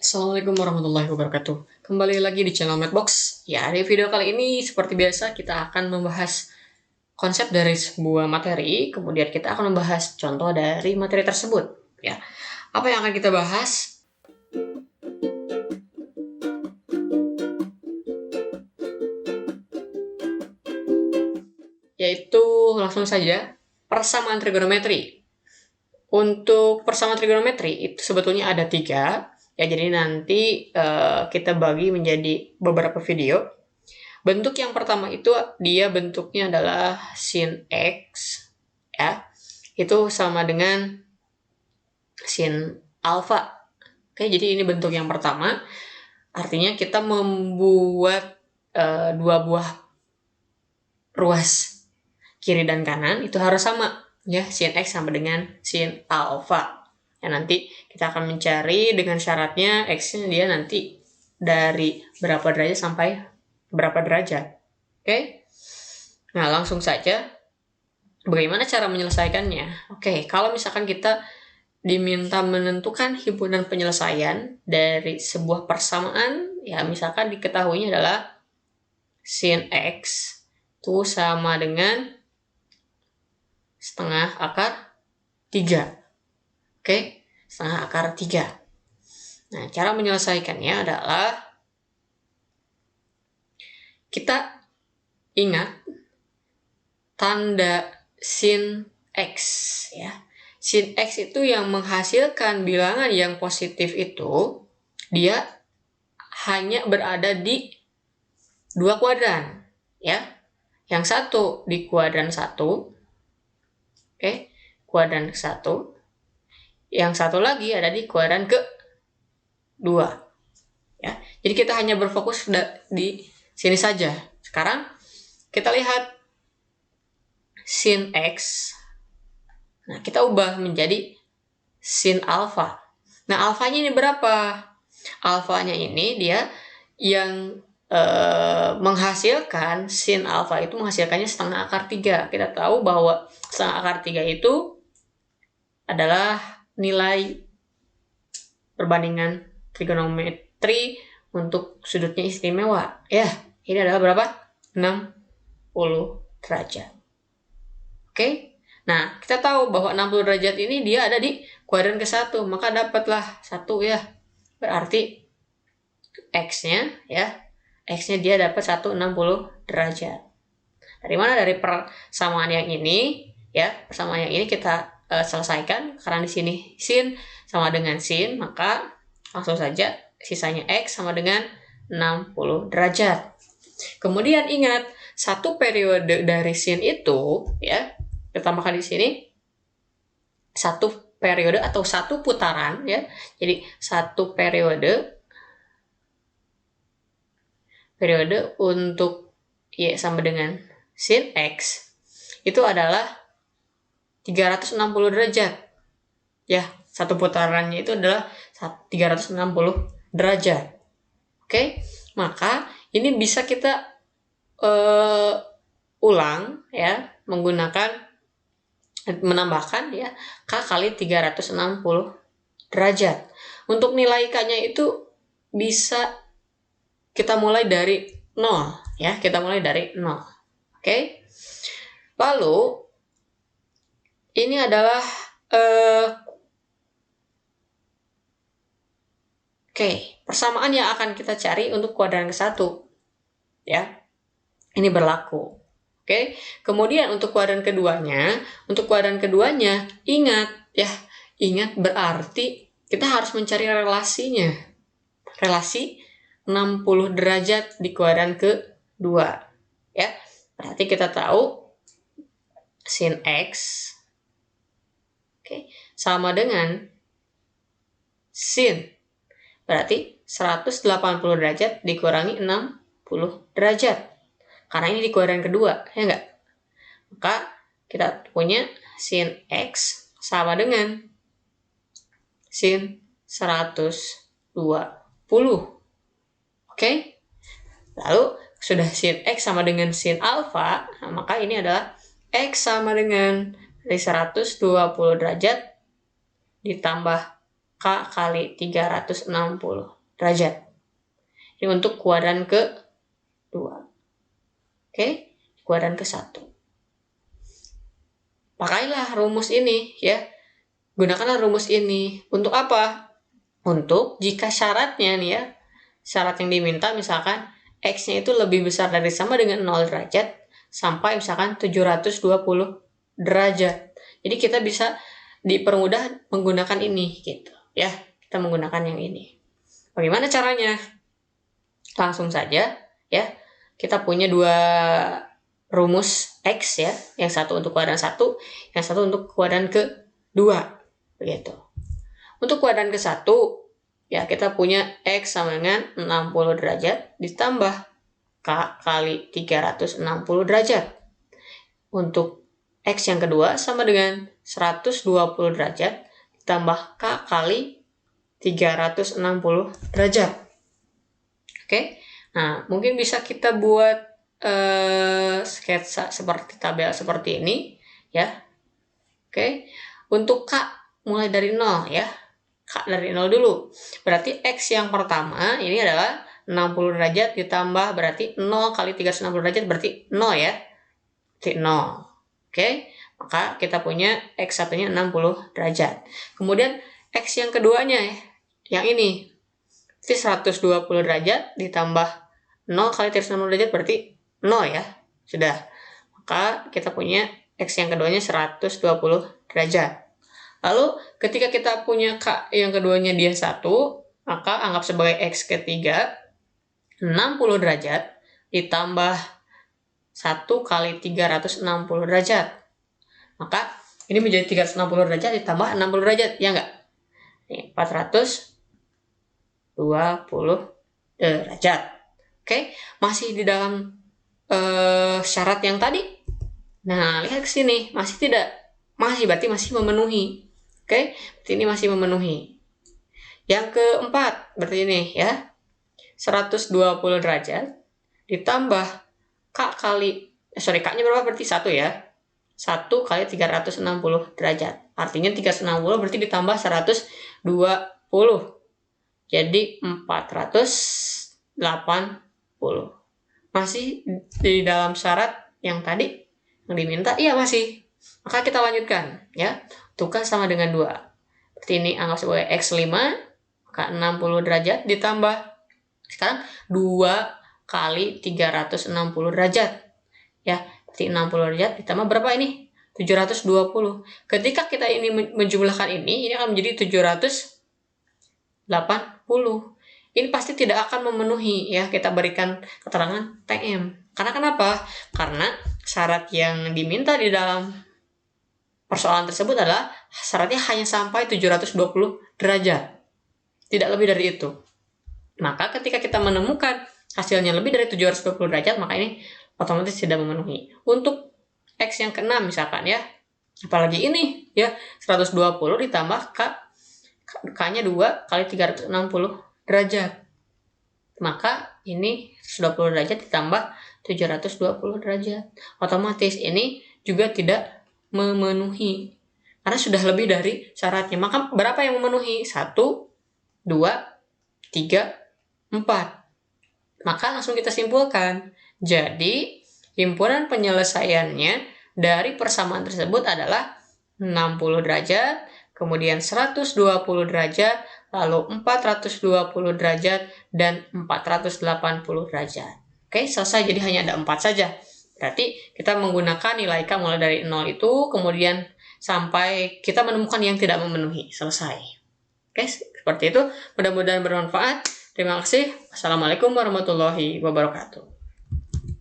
Assalamualaikum warahmatullahi wabarakatuh. Kembali lagi di channel Madbox. Ya, di video kali ini seperti biasa kita akan membahas konsep dari sebuah materi, kemudian kita akan membahas contoh dari materi tersebut. Ya, apa yang akan kita bahas? Yaitu langsung saja persamaan trigonometri. Untuk persamaan trigonometri itu sebetulnya ada 3. Ya, jadi nanti kita bagi menjadi beberapa video. Bentuk yang pertama itu dia bentuknya adalah sin X, ya. Itu sama dengan sin alfa. Oke, jadi ini bentuk yang pertama. Artinya kita membuat dua buah ruas kiri dan kanan itu harus sama, ya. Sin X sama dengan sin alfa. Ya, nanti kita akan mencari dengan syaratnya X-nya dia nanti dari berapa derajat sampai berapa derajat. Oke? Nah, langsung saja. Bagaimana cara menyelesaikannya? Oke, kalau misalkan kita diminta menentukan himpunan penyelesaian dari sebuah persamaan, ya misalkan diketahuinya adalah sin X itu sama dengan setengah akar 3. Oke, setengah akar 3. Nah, cara menyelesaikannya adalah kita ingat tanda sin X, ya. Sin X itu yang menghasilkan bilangan yang positif itu, dia hanya berada di 2 kuadran, ya. Yang satu di kuadran 1, oke, kuadran 1. Yang satu lagi ada di kuadran ke-2, ya. Jadi kita hanya berfokus di sini saja. Sekarang kita lihat sin X. Nah, kita ubah menjadi sin alfa. Nah, alfanya ini berapa? Alfanya ini dia yang menghasilkan sin alfa itu menghasilkannya setengah akar 3. Kita tahu bahwa setengah akar 3 itu adalah nilai perbandingan trigonometri untuk sudutnya istimewa. Ya, ini adalah berapa? 60 derajat. Oke? Nah, kita tahu bahwa 60 derajat ini dia ada di kuadran ke-1, maka dapatlah 1, ya. Berarti X-nya, ya. X-nya dia dapat 160 derajat. Dari mana? Dari persamaan yang ini, ya. Persamaan yang ini kita selesaikan karena di sini sin sama dengan sin, maka langsung saja sisanya X sama dengan 60 derajat. Kemudian ingat, satu periode dari sin itu, ya, kita tambahkan di sini satu periode atau satu putaran, ya. Jadi satu periode untuk Y sama dengan sin X itu adalah 360 derajat. Ya, satu putarannya itu adalah 360 derajat. Oke, maka ini bisa kita ulang, ya, menambahkan, ya, K kali 360 derajat. Untuk nilai K-nya itu bisa kita mulai dari 0, ya. Kita mulai dari 0. Oke. Lalu ini adalah persamaan yang akan kita cari untuk kuadran ke-1, ya. Ini berlaku. Oke. Kemudian untuk kuadran keduanya, ingat, ya. Ingat berarti kita harus mencari relasinya. Relasi 60 derajat di kuadran ke-2, ya. Berarti kita tahu sin X sama dengan sin. Berarti 180 derajat dikurangi 60 derajat. Karena ini di kuadran kedua, ya enggak? Maka kita punya sin X sama dengan sin 120. Oke? Lalu sudah sin X sama dengan sin alfa, nah, maka ini adalah X sama dengan dari 120 derajat ditambah K kali 360 derajat. Ini untuk kuadran ke-2. Oke, kuadran ke-1. Pakailah rumus ini ya. Gunakanlah rumus ini. Untuk apa? Untuk jika syaratnya nih ya, syarat yang diminta misalkan X-nya itu lebih besar dari sama dengan 0 derajat sampai misalkan 720 derajat. Jadi kita bisa dipermudah menggunakan ini gitu ya. Kita menggunakan yang ini. Bagaimana caranya? Langsung saja ya. Kita punya dua rumus X ya. Yang satu untuk kuadran 1, yang satu untuk kuadran ke-2. Begitu. Untuk kuadran ke-1 ya kita punya X sama dengan 60 derajat ditambah K kali 360 derajat. Untuk X yang kedua sama dengan 120 derajat ditambah K kali 360 derajat. Oke, nah mungkin bisa kita buat sketsa seperti tabel seperti ini ya. Oke, untuk K mulai dari 0 ya. K dari 0 dulu. Berarti X yang pertama ini adalah 60 derajat ditambah berarti 0 kali 360 derajat berarti 0 ya. Berarti 0. Oke, maka kita punya X satunya 60 derajat. Kemudian X yang keduanya ya, yang ini. Berarti 120 derajat ditambah 0 kali 360 derajat berarti 0 ya. Sudah. Maka kita punya X yang keduanya 120 derajat. Lalu ketika kita punya K yang keduanya dia 1, maka anggap sebagai X ketiga 60 derajat ditambah 1 kali 360 derajat. Maka ini menjadi 360 derajat ditambah 60 derajat, ya enggak? Ini 420 derajat. Oke, masih di dalam syarat yang tadi. Nah, lihat ke sini, masih tidak. Masih berarti masih memenuhi. Oke, berarti ini masih memenuhi. Yang keempat, berarti ini ya. 120 derajat ditambah K-nya berapa? Berarti 1 ya. 1 kali 360 derajat. Artinya 360 berarti ditambah 120. Jadi 480. Masih di dalam syarat yang tadi yang diminta? Iya, masih. Maka kita lanjutkan ya. Untuk K sama dengan 2. Berarti ini anggap sebagai X5, maka 60 derajat ditambah sekarang 2 kali 360 derajat. Ya, berarti 60 derajat ditambah berapa ini? 720. Ketika kita ini menjumlahkan ini akan menjadi 780. Ini pasti tidak akan memenuhi ya, kita berikan keterangan TM. Karena kenapa? Karena syarat yang diminta di dalam persoalan tersebut adalah syaratnya hanya sampai 720 derajat. Tidak lebih dari itu. Maka ketika kita menemukan hasilnya lebih dari 720 derajat, maka ini otomatis tidak memenuhi. Untuk X yang ke-6 misalkan ya, apalagi ini ya, 120 ditambah K-nya 2 kali 360 derajat. Maka ini 120 derajat ditambah 720 derajat. Otomatis ini juga tidak memenuhi. Karena sudah lebih dari syaratnya. Maka berapa yang memenuhi? 1, 2, 3, 4. Maka langsung kita simpulkan. Jadi, himpunan penyelesaiannya dari persamaan tersebut adalah 60 derajat, kemudian 120 derajat, lalu 420 derajat, dan 480 derajat. Oke, selesai. Jadi hanya ada 4 saja. Berarti kita menggunakan nilai K mulai dari 0 itu, kemudian sampai kita menemukan yang tidak memenuhi. Selesai. Oke, seperti itu. Mudah-mudahan bermanfaat. Terima kasih. Assalamualaikum warahmatullahi wabarakatuh.